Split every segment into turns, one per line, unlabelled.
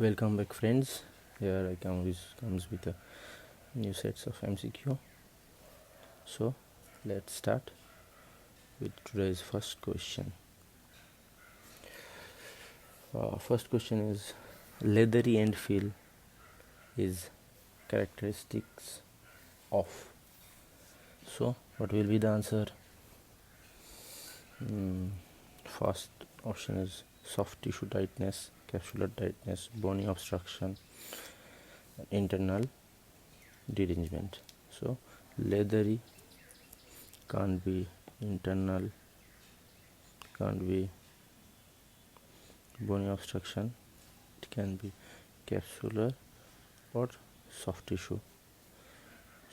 Welcome back, friends. Here I comes with a new sets of MCQ. So let's start with today's first question. First question is, leathery end feel is characteristics of. So what will be the answer? First option is soft tissue tightness, capsular tightness, bony obstruction, internal derangement. So leathery can't be internal, can't be bony obstruction, it can be capsular or soft tissue.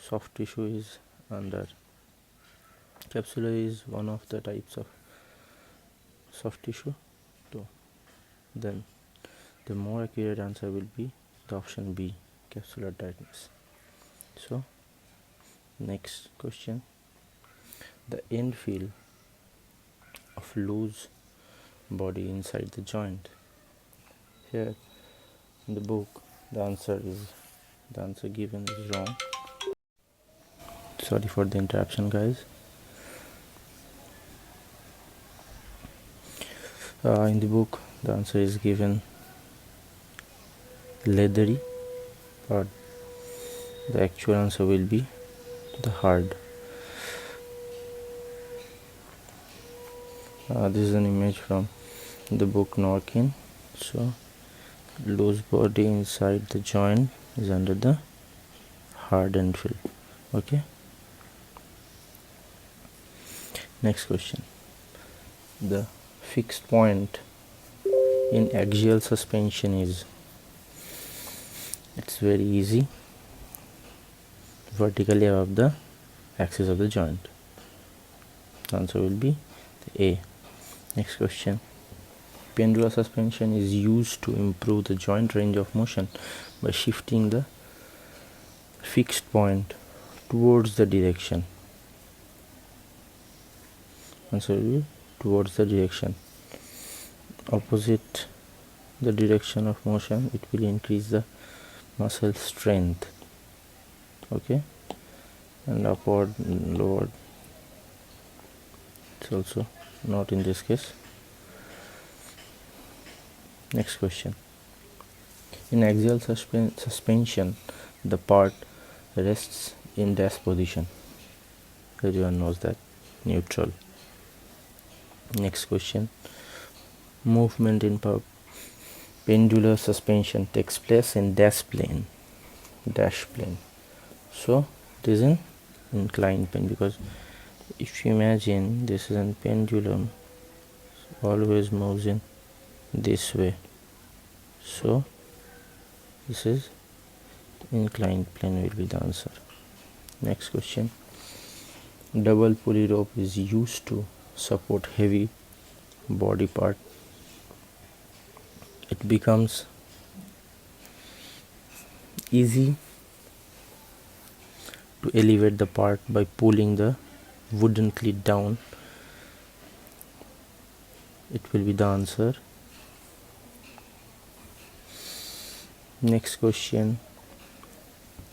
Soft tissue is under capsular is one of the types of soft tissue. So then the more accurate answer will be the option B, capsular tightness. So next question, the end feel of loose body inside the joint. Here in the book the answer given is wrong. Sorry for the interruption, guys. In the book the answer is given leathery, but the actual answer will be the hard. This is an image from the book Norkin. So loose body inside the joint is under the hard end feel. Okay, next question, the fixed point in axial suspension is, it's very easy, vertically above the axis of the joint. The answer will be the A. Next question, pendular suspension is used to improve the joint range of motion by shifting the fixed point towards the direction. Answer will be towards the direction. Opposite the direction of motion, it will increase the muscle strength. Okay, and upward and lower, it's also not in this case. Next question, in axial suspension the part rests in dash position. Everyone knows that, neutral. Next question, movement in pendular suspension takes place in dash plane. So it is an inclined plane, because if you imagine this is a pendulum, always moves in this way, so this is inclined plane will be the answer. Next question, double pulley rope is used to support heavy body part. It becomes easy to elevate the part by pulling the wooden cleat down. It will be the answer. Next question,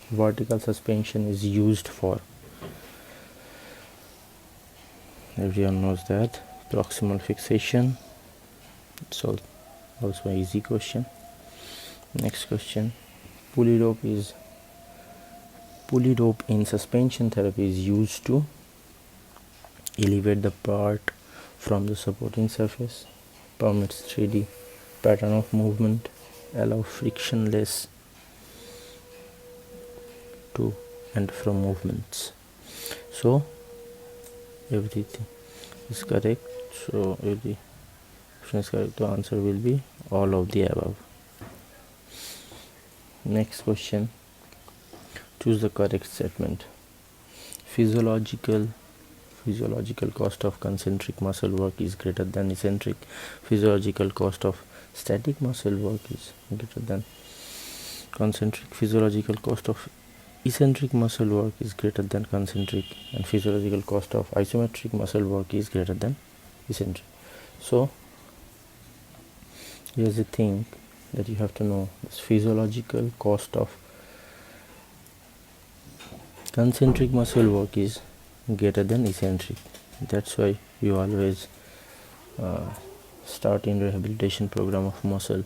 vertical suspension is used for, everyone knows that, proximal fixation. So also an easy question. Next question, pulley rope in suspension therapy is used to elevate the part from the supporting surface, permits 3D pattern of movement, allow frictionless to and from movements. So everything is correct. So every option is correct. The answer will be all of the above. Next question, choose the correct statement. Physiological cost of concentric muscle work is greater than eccentric. Physiological cost of static muscle work is greater than concentric. Physiological cost of eccentric muscle work is greater than concentric, and physiological cost of isometric muscle work is greater than eccentric. So here's the thing, that you have to know is physiological cost of concentric muscle work is greater than eccentric. That's why you always start in rehabilitation program of muscle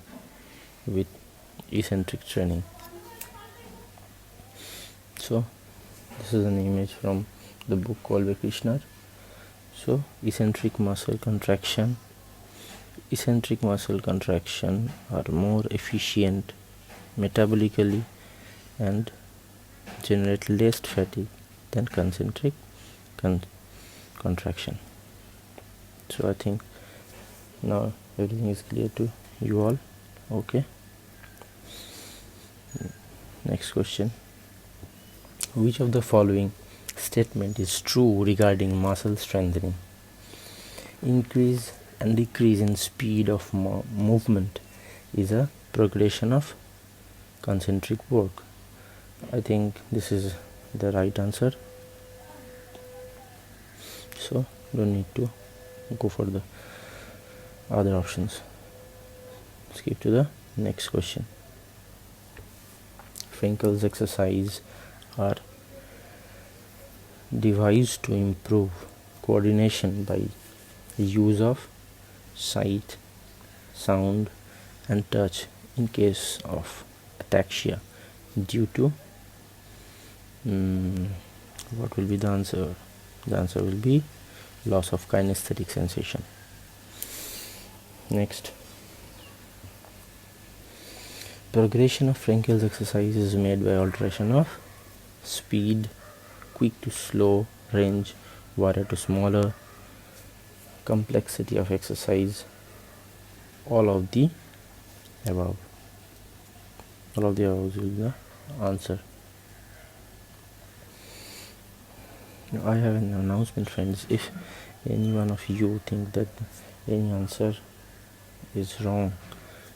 with eccentric training. So this is an image from the book called by Krishna. So eccentric muscle contraction are more efficient metabolically and generate less fatigue than concentric contraction. So I think now everything is clear to you all. Okay, next question. Which of the following statement is true regarding muscle strengthening? Increase and decrease in speed of movement is a progression of concentric work. I think this is the right answer, so don't need to go for the other options. Skip to the next question. Frankel's exercise are devised to improve coordination by the use of sight, sound and touch in case of ataxia due to what will be the answer? The answer will be loss of kinesthetic sensation. Next, progression of Frankel's exercise is made by alteration of speed, quick to slow, range, wider to smaller, complexity of exercise, all of the above. All of the above will be the answer. Now I have an announcement, friends. If any one of you think that any answer is wrong,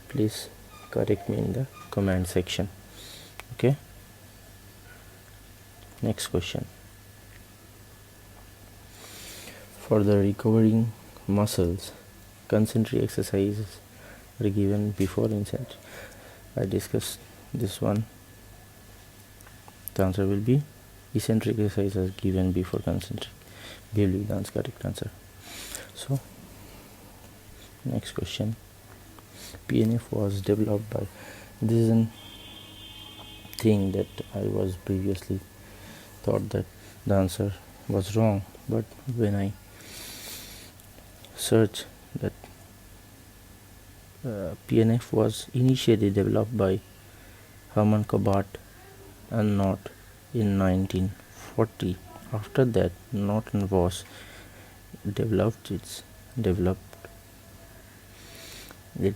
please correct me in the comment section. Okay, next question. For the recovering muscles, concentric exercises are given before eccentric. I discussed this one. The answer will be eccentric exercises given before concentric. We believe that's correct answer. So next question. PNF was developed by, this is a thing that I was previously thought that the answer was wrong, but when I search that PNF was initially developed by Hermann Kabart and Knott in 1940. After that, Norton was developed it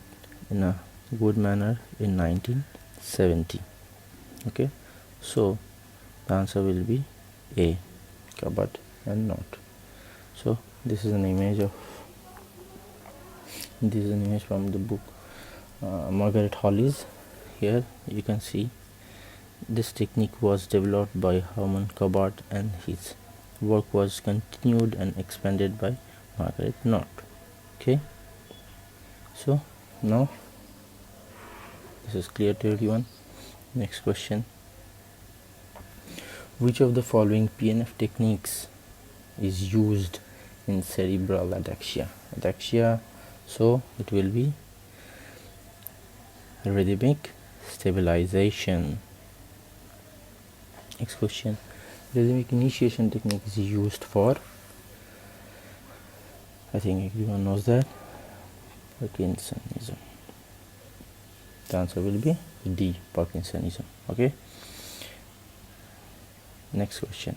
in a good manner in 1970. Okay, so the answer will be A, Kabart and Knott. So this is an image from the book Margaret Hollis. Here you can see this technique was developed by Hermann Kabart and his work was continued and expanded by Margaret Knott. Okay, so now this is clear to everyone. Next question. Which of the following PNF techniques is used in cerebral ataxia? So it will be rhythmic stabilization. Next question. Rhythmic initiation technique is used for, I think everyone knows that, Parkinsonism. The answer will be D, Parkinsonism. Okay, next question.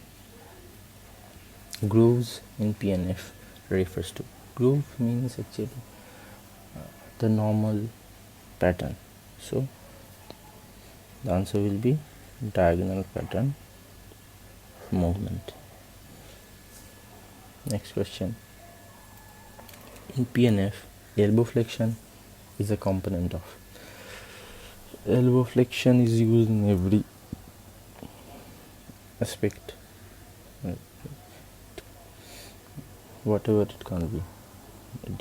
Grooves in PNF refers to. Groove means actually the normal pattern, so the answer will be diagonal pattern of movement. Next question. In PNF, elbow flexion is a component of. Elbow flexion is used in every aspect, whatever it can be,